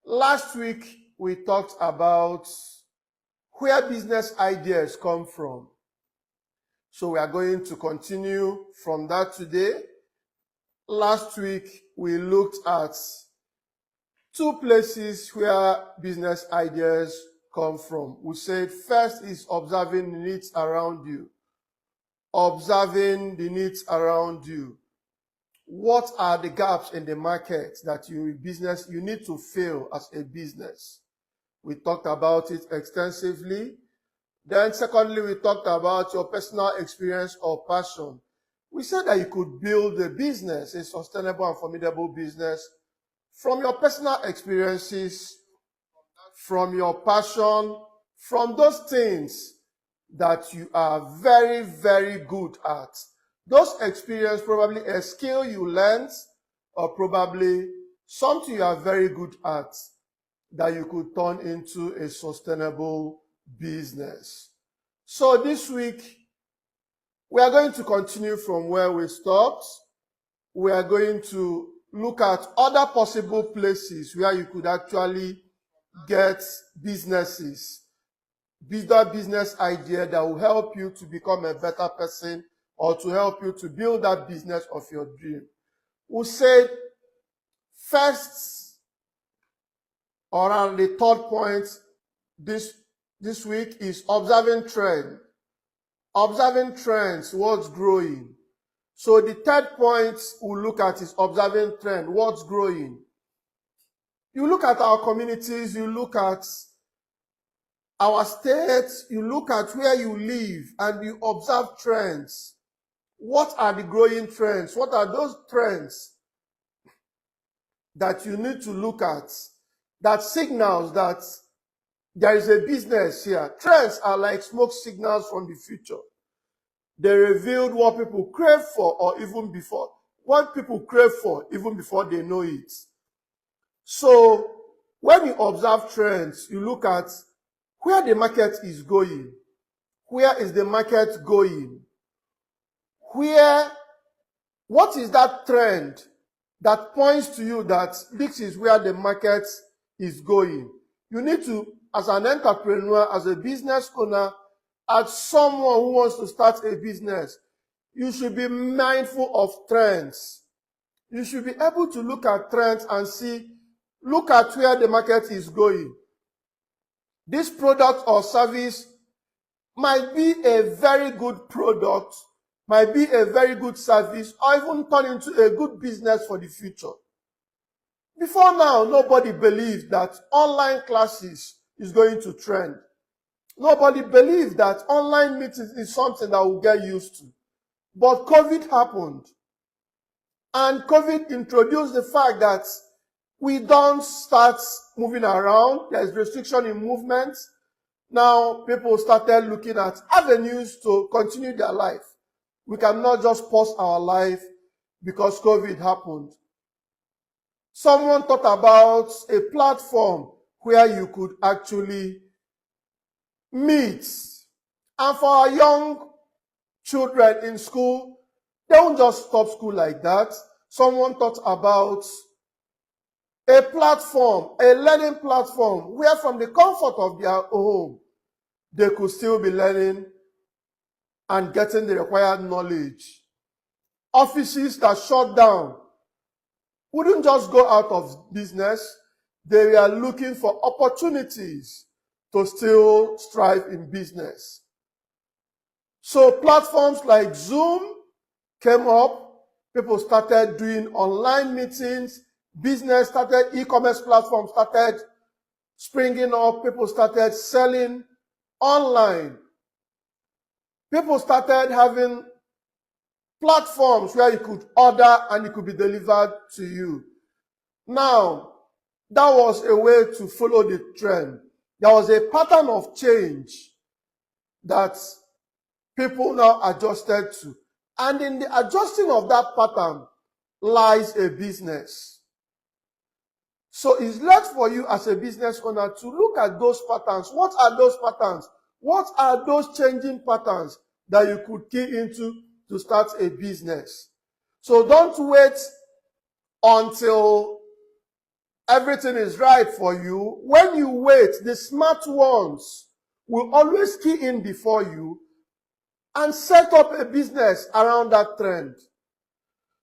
Last week, we talked about where business ideas come from. So we are going to continue from that today. Last week, we looked at two places where business ideas come from. We said first is observing the needs around you. Observing the needs around you. What are the gaps in the market that you need to fill as a business? We talked about it extensively. Then secondly, we talked about your personal experience or passion. We said that you could build a business, a sustainable and formidable business, from your personal experiences, from your passion, from those things that you are very, very good at. Those experiences, probably a skill you learned, or probably something you are very good at that you could turn into a sustainable business. So this week, we are going to continue from where we stopped. We are going to look at other possible places where you could actually get businesses, business idea that will help you to become a better person or to help you to build that business of your dream. We said first, or on the third point this week is observing trend. Observing trends, what's growing. So the third point we'll look at is observing trend, what's growing. You look at our communities, you look at our states, you look at where you live, and you observe trends. What are the growing trends? What are those trends that you need to look at that signals that there is a business here? Trends are like smoke signals from the future. They revealed what people crave for, or even before, what people crave for even before they know it. So when you observe trends, you look at where the market is going. Where is the market going? What is that trend that points to you that this is where the market is going? You need to, as an entrepreneur, as a business owner, as someone who wants to start a business, you should be mindful of trends. You should be able to look at trends and look at where the market is going. This product or service might be a very good product, might be a very good service, or even turn into a good business for the future. Before now, nobody believed that online classes is going to trend. Nobody believed that online meetings is something that we'll get used to. But COVID happened. And COVID introduced the fact that we don't start moving around. There's restriction in movement. Now people started looking at avenues to continue their life. We cannot just pause our life because COVID happened. Someone thought about a platform where you could actually meet. And for our young children in school, they don't just stop school like that. Someone thought about a platform, a learning platform, where from the comfort of their home, they could still be learning and getting the required knowledge. Offices that shut down wouldn't just go out of business. They were looking for opportunities to still strive in business. So platforms like Zoom came up. People started doing online meetings. Business started, e-commerce platforms started springing up. People started selling online. People started having platforms where you could order and it could be delivered to you. Now, that was a way to follow the trend. There was a pattern of change that people now adjusted to. And in the adjusting of that pattern lies a business. So it's left for you as a business owner to look at those patterns. What are those patterns? What are those changing patterns that you could key into to start a business? So don't wait until everything is right for you. When you wait, the smart ones will always key in before you and set up a business around that trend.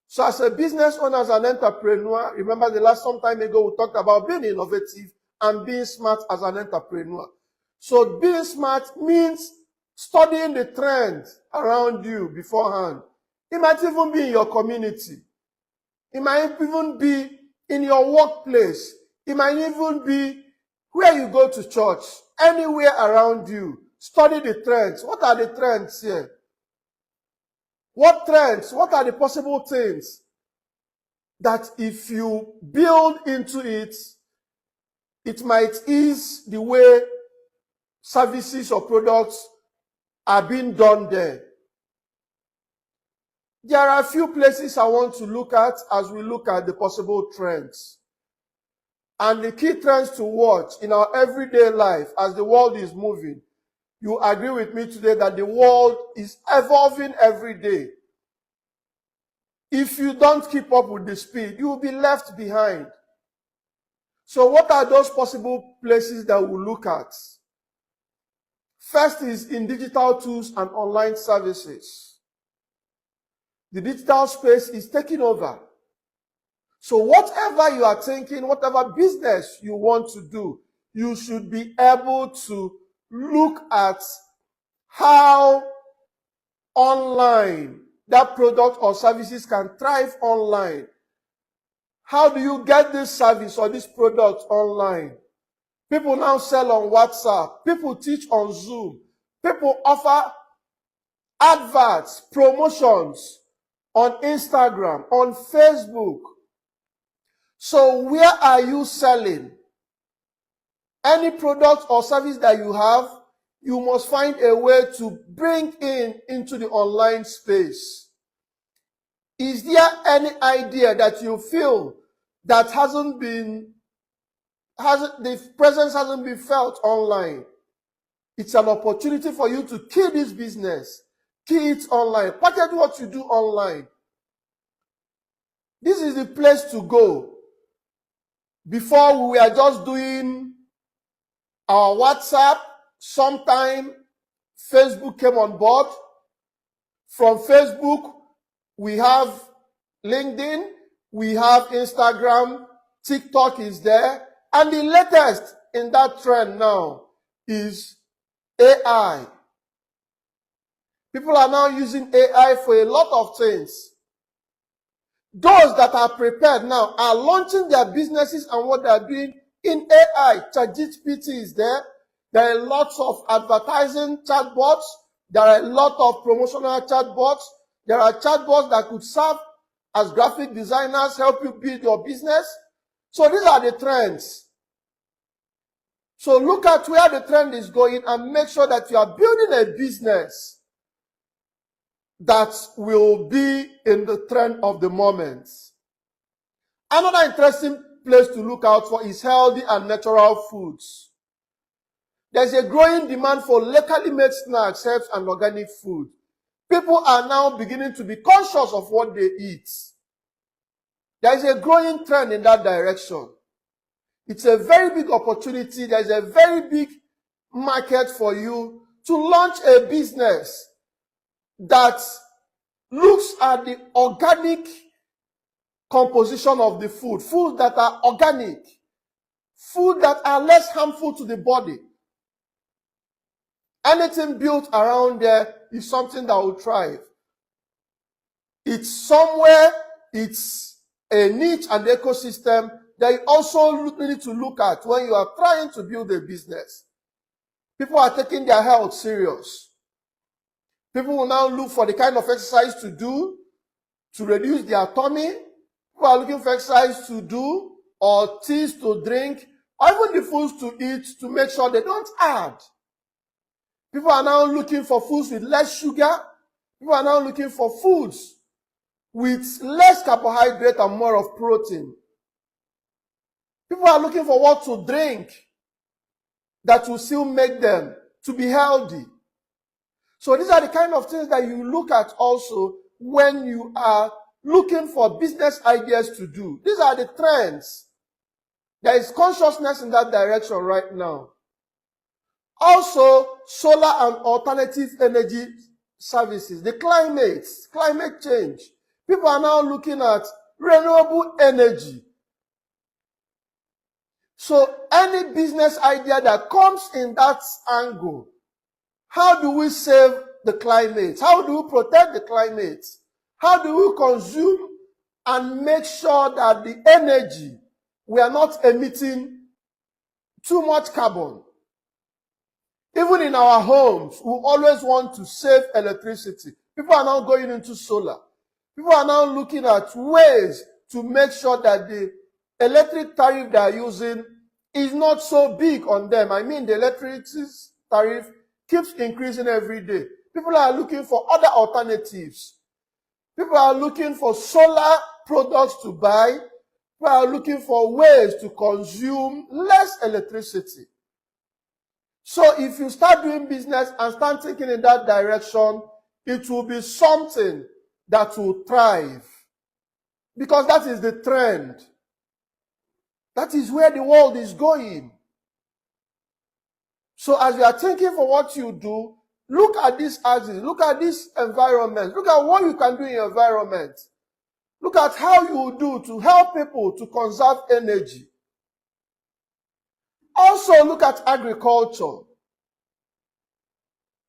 So as a business owner, as an entrepreneur, remember some time ago we talked about being innovative and being smart as an entrepreneur. So being smart means studying the trend around you beforehand. It might even be in your community. It might even be in your workplace. It might even be where you go to church. Anywhere around you. Study the trends. What are the trends here? What trends? What are the possible things that if you build into it, it might ease the way services or products are being done there? There are a few places I want to look at as we look at the possible trends. And the key trends to watch in our everyday life as the world is moving. You agree with me today that the world is evolving every day. If you don't keep up with the speed, you will be left behind. So what are those possible places that we'll look at? First is in digital tools and online services. The digital space is taking over. So whatever you are thinking, whatever business you want to do, you should be able to look at how online that product or services can thrive online. How do you get this service or this product online? People now sell on WhatsApp. People teach on Zoom. People offer adverts, promotions on Instagram, on Facebook. So where are you selling? Any product or service that you have, you must find a way to bring into the online space. Is there any idea that you feel that the presence hasn't been felt online? It's an opportunity for you to key this business. Key it online. Package what you do online. This is the place to go. Before we were just doing our WhatsApp, sometime Facebook came on board. From Facebook, we have LinkedIn, we have Instagram, TikTok is there, and the latest in that trend now is AI. People are now using AI for a lot of things. Those that are prepared now are launching their businesses and what they are doing in AI. ChatGPT is there. There are lots of advertising chatbots. There are a lot of promotional chatbots. There are chatbots that could serve as graphic designers, help you build your business. So these are the trends. So look at where the trend is going and make sure that you are building a business that will be in the trend of the moment. Another interesting place to look out for is healthy and natural foods. There's a growing demand for locally made snacks, herbs, and organic food. People are now beginning to be conscious of what they eat. There is a growing trend in that direction. It's a very big opportunity. There's a very big market for you to launch a business that looks at the organic composition of the food, food that are organic, food that are less harmful to the body. Anything built around there is something that will thrive. It's somewhere, it's a niche and ecosystem that you also need to look at when you are trying to build a business. People are taking their health serious. People will now look for the kind of exercise to do to reduce their tummy. People are looking for exercise to do or teas to drink or even the foods to eat to make sure they don't add. People are now looking for foods with less sugar. People are now looking for foods with less carbohydrate and more of protein. People are looking for what to drink that will still make them to be healthy. So these are the kind of things that you look at also when you are looking for business ideas to do. These are the trends. There is consciousness in that direction right now. Also, solar and alternative energy services, the climate change. People are now looking at renewable energy. So any business idea that comes in that angle, how do we save the climate? How do we protect the climate? How do we consume and make sure that the energy, we are not emitting too much carbon? Even in our homes, we always want to save electricity. People are now going into solar. People are now looking at ways to make sure that the electric tariff they are using is not so big on them. I mean, the electricity tariff keeps increasing every day. People are looking for other alternatives. People are looking for solar products to buy. People are looking for ways to consume less electricity. So if you start doing business and start thinking in that direction, it will be something that will thrive. Because that is the trend. That is where the world is going. So as you are thinking for what you do, look at this axis, look at this environment, look at what you can do in your environment. Look at how you do to help people to conserve energy. Also look at agriculture.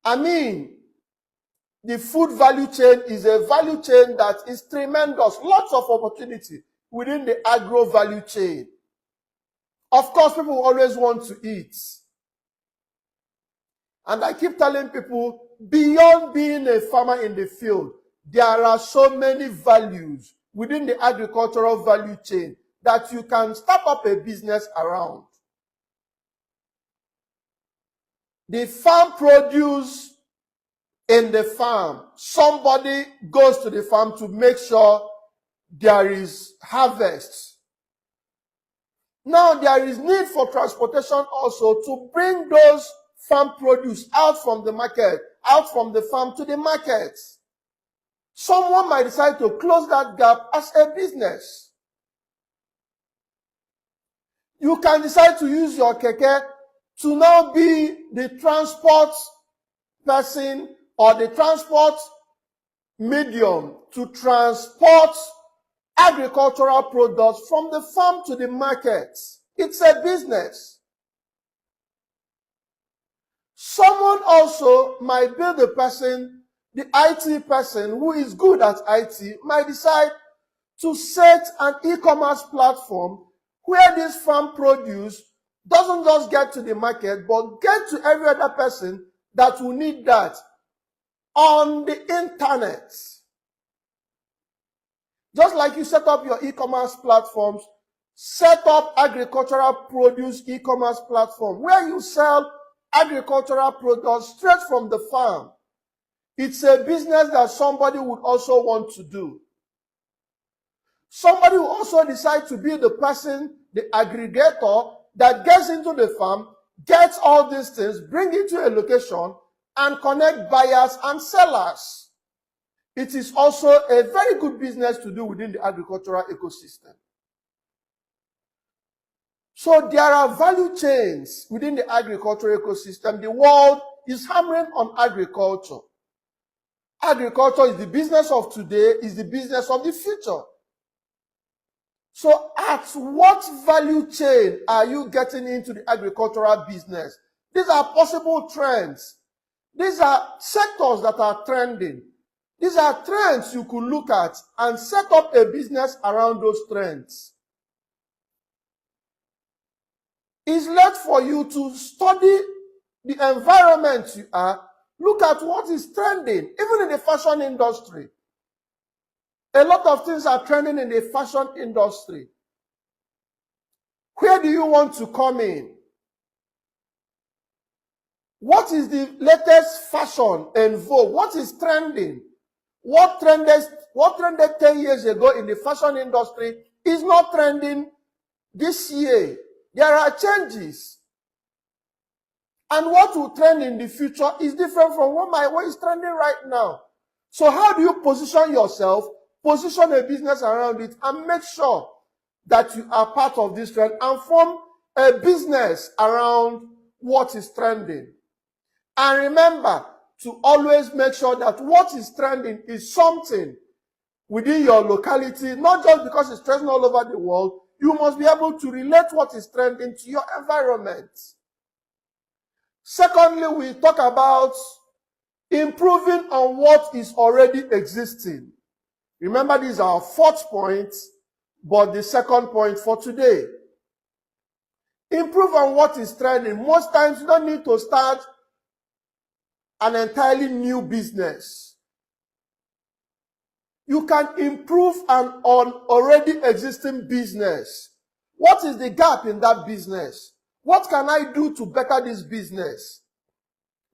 I mean, the food value chain is a value chain that is tremendous. Lots of opportunity within the agro value chain. Of course, people always want to eat. And I keep telling people, beyond being a farmer in the field, there are so many values within the agricultural value chain that you can start up a business around. The farm produce in the farm. Somebody goes to the farm to make sure there is harvest. Now there is need for transportation also to bring those farm produce out from the market, out from the farm to the market. Someone might decide to close that gap as a business. You can decide to use your keke to now be the transport person or the transport medium to transport agricultural products from the farm to the market. It's a business. Someone also might be the person, the IT person who is good at IT, might decide to set an e-commerce platform where this farm produce doesn't just get to the market, but get to every other person that will need that on the internet. Just like you set up your e-commerce platforms, set up agricultural produce e-commerce platform where you sell agricultural products straight from the farm. It's a business that somebody would also want to do. Somebody will also decide to be the person, the aggregator that gets into the farm, gets all these things, bring it to a location, and connect buyers and sellers. It is also a very good business to do within the agricultural ecosystem. So there are value chains within the agricultural ecosystem. The world is hammering on agriculture. Agriculture is the business of today, is the business of the future. So at what value chain are you getting into the agricultural business? These are possible trends. These are sectors that are trending. These are trends you could look at and set up a business around those trends. It's left for you to study the environment you are. Look at what is trending, even in the fashion industry. A lot of things are trending in the fashion industry. Where do you want to come in? What is the latest fashion and vogue? What is trending? What trended 10 years ago in the fashion industry is not trending this year. There are changes. And what will trend in the future is different from what is trending right now. So how do you position yourself, position a business around it, and make sure that you are part of this trend and form a business around what is trending. And remember to always make sure that what is trending is something within your locality, not just because it's trending all over the world. You must be able to relate what is trending to your environment. Secondly, we talk about improving on what is already existing. Remember, this is our fourth point, but the second point for today. Improve on what is trending. Most times you don't need to start an entirely new business. You can improve on already existing business. What is the gap in that business? What can I do to better this business?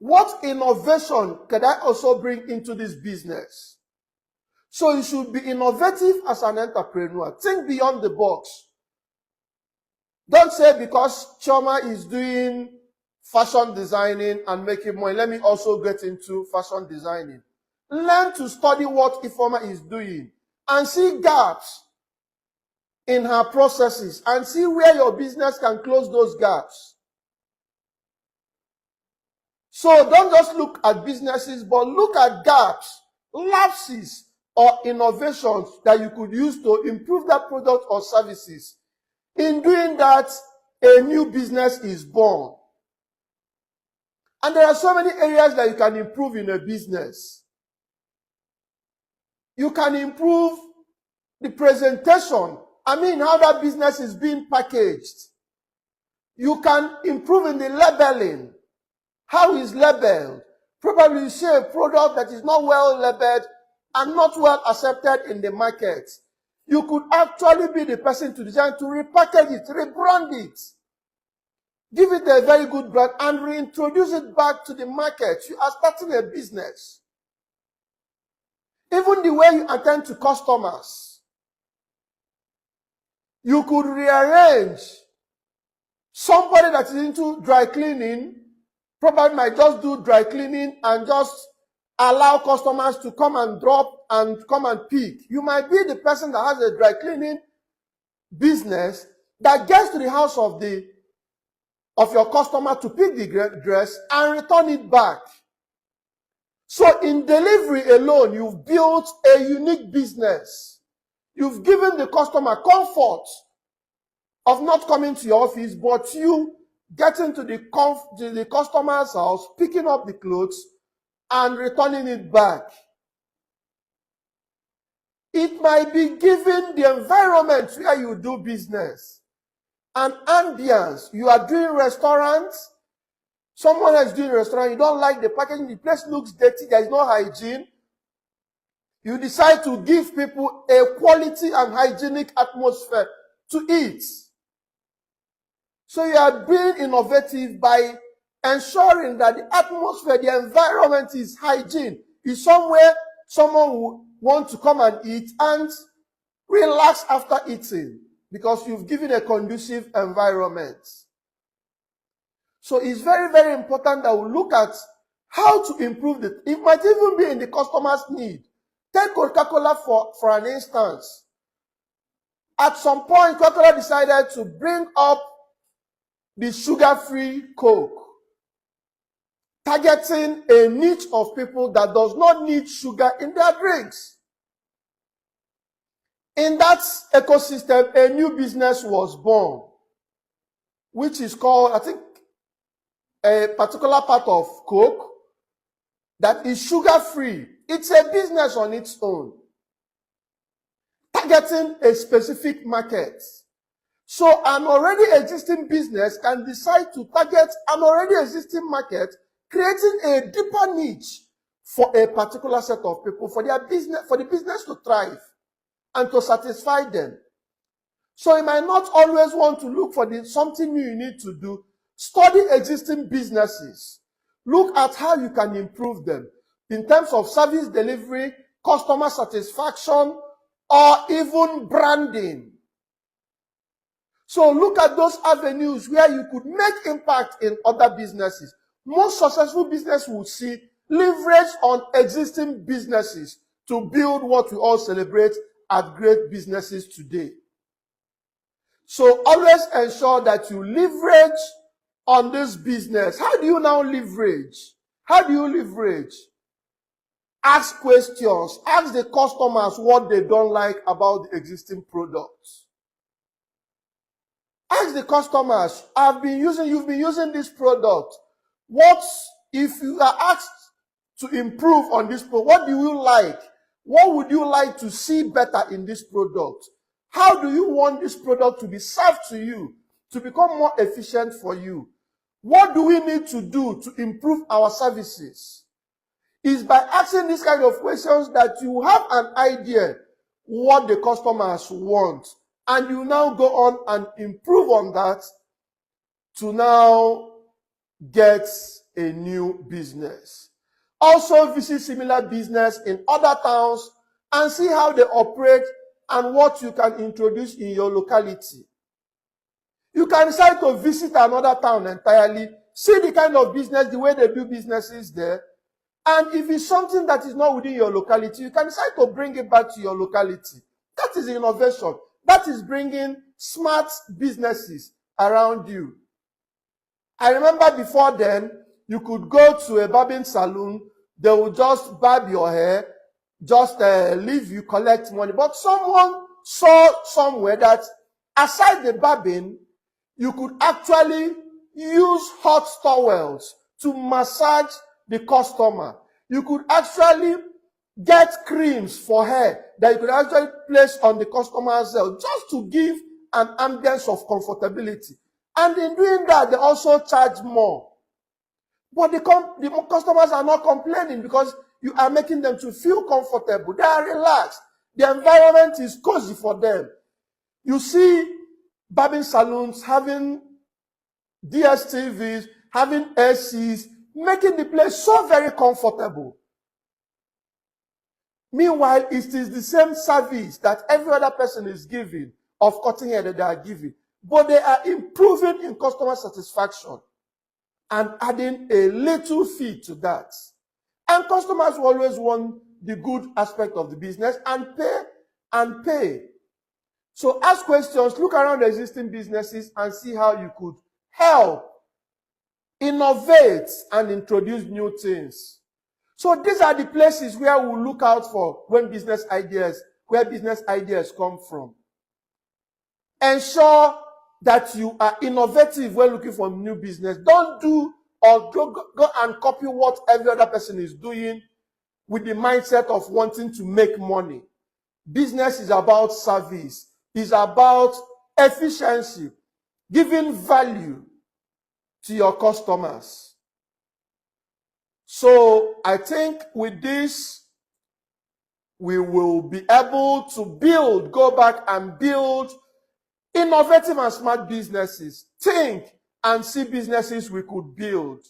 What innovation can I also bring into this business? So you should be innovative as an entrepreneur. Think beyond the box. Don't say because Chioma is doing fashion designing and making money, let me also get into fashion designing. Learn to study what Ifeoma is doing and see gaps in her processes and see where your business can close those gaps. So don't just look at businesses, but look at gaps, lapses, or innovations that you could use to improve that product or services. In doing that, a new business is born. And there are so many areas that you can improve in a business. You can improve the presentation. I mean, how that business is being packaged. You can improve in the labeling. How is labeled? Probably you see a product that is not well labeled and not well accepted in the market. You could actually be the person to design, to repackage it, rebrand it. Give it a very good brand and reintroduce it back to the market. You are starting a business. Even the way you attend to customers. You could rearrange. Somebody that is into dry cleaning probably might just do dry cleaning and just allow customers to come and drop and come and pick. You might be the person that has a dry cleaning business that gets to the house of your customer to pick the dress and return it back. So in delivery alone, you've built a unique business. You've given the customer comfort of not coming to your office, but you getting to the customer's house, picking up the clothes, and returning it back. It might be given the environment where you do business, an ambience. You are doing restaurants, someone else doing a restaurant, you don't like the packaging, the place looks dirty, there is no hygiene. You decide to give people a quality and hygienic atmosphere to eat. So you are being innovative by ensuring that the atmosphere, the environment is hygiene. Is somewhere someone will want to come and eat and relax after eating because you've given a conducive environment. So it's very, very important that we look at how to improve it. It might even be in the customer's need. Take Coca-Cola for an instance. At some point, Coca-Cola decided to bring up the sugar-free Coke, targeting a niche of people that does not need sugar in their drinks. In that ecosystem, a new business was born, which is called, I think, a particular part of Coke that is sugar-free. It's a business on its own, targeting a specific market. So an already existing business can decide to target an already existing market, creating a deeper niche for a particular set of people, for their business, for the business to thrive and to satisfy them. So you might not always want to look for something new you need to do. Study existing businesses. Look at how you can improve them in terms of service delivery, customer satisfaction, or even branding. So look at those avenues where you could make impact in other businesses. Most successful businesses will see leverage on existing businesses to build what we all celebrate as great businesses today. So always ensure that you leverage on this business. How do you now leverage? How do you leverage? Ask questions. Ask the customers what they don't like about the existing products. Ask the customers, you've been using this product. If you are asked to improve on this product, what do you like? What would you like to see better in this product? How do you want this product to be served to you, to become more efficient for you? What do we need to do to improve our services? It's by asking these kind of questions that you have an idea what the customers want. And you now go on and improve on that to now get a new business. Also visit similar business in other towns and see how they operate and what you can introduce in your locality. You can decide to visit another town entirely, see the kind of business, the way they do businesses there. And if it's something that is not within your locality, you can decide to bring it back to your locality. That is innovation. That is bringing smart businesses around you. I remember before then, you could go to a barbing salon, they will just barb your hair, just leave you, collect money. But someone saw somewhere that aside the barbing, you could actually use hot towels to massage the customer. You could actually get creams for hair that you could actually place on the customer's hair just to give an ambience of comfortability. And in doing that, they also charge more. But the customers are not complaining because you are making them to feel comfortable. They are relaxed. The environment is cozy for them. You see barbing salons having DSTVs, having ACs, making the place so very comfortable. Meanwhile, it is the same service that every other person is giving of cutting hair that they are giving. But they are improving in customer satisfaction and adding a little fee to that. And customers will always want the good aspect of the business and pay. So ask questions, look around the existing businesses and see how you could help, innovate, and introduce new things. So these are the places where we look out for where business ideas come from. Ensure that you are innovative when looking for new business. Don't do or go and copy what every other person is doing with the mindset of wanting to make money. Business is about service. It's about efficiency, giving value to your customers. So I think with this, we will be able to go back and build innovative and smart businesses. Think and see businesses we could build.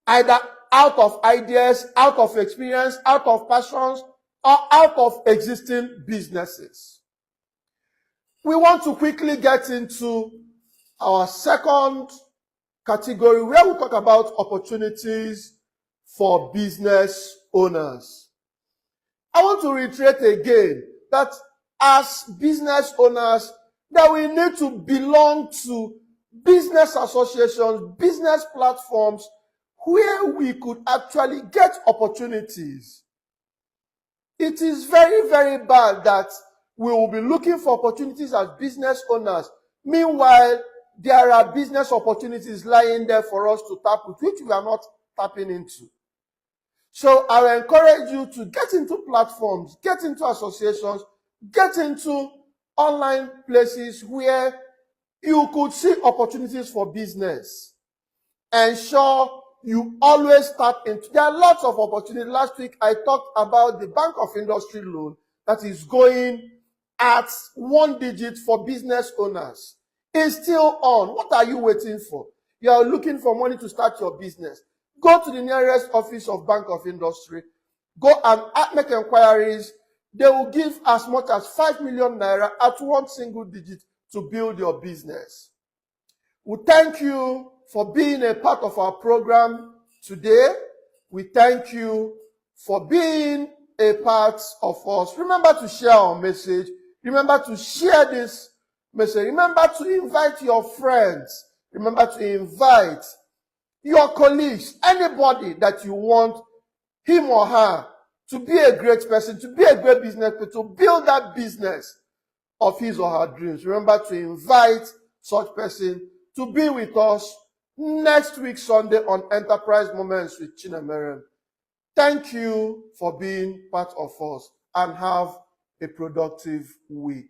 Either out of ideas, out of experience, out of passions, or out of existing businesses. We want to quickly get into our second category where we talk about opportunities for business owners. I want to reiterate again that as business owners, that we need to belong to business associations, business platforms where we could actually get opportunities. It is very, very bad that we will be looking for opportunities as business owners. Meanwhile, there are business opportunities lying there for us to tap with, which we are not tapping into. So I will encourage you to get into platforms, get into associations, get into online places where you could see opportunities for business. Ensure you always tap into. There are lots of opportunities. Last week, I talked about the Bank of Industry loan that is going at 1 digit for business owners. It's still on. What are you waiting for? You are looking for money to start your business. Go to the nearest office of Bank of Industry. Go and make inquiries. They will give as much as 5 million naira at 1 single digit to build your business. We thank you for being a part of our program today. We thank you for being a part of us. Remember to share our message. Remember to share this may say, remember to invite your friends. Remember to invite your colleagues, anybody that you want him or her to be a great person, to be a great business person, to build that business of his or her dreams. Remember to invite such person to be with us next week Sunday on Enterprise Moments with Chinemerem. Thank you for being part of us and have a productive week.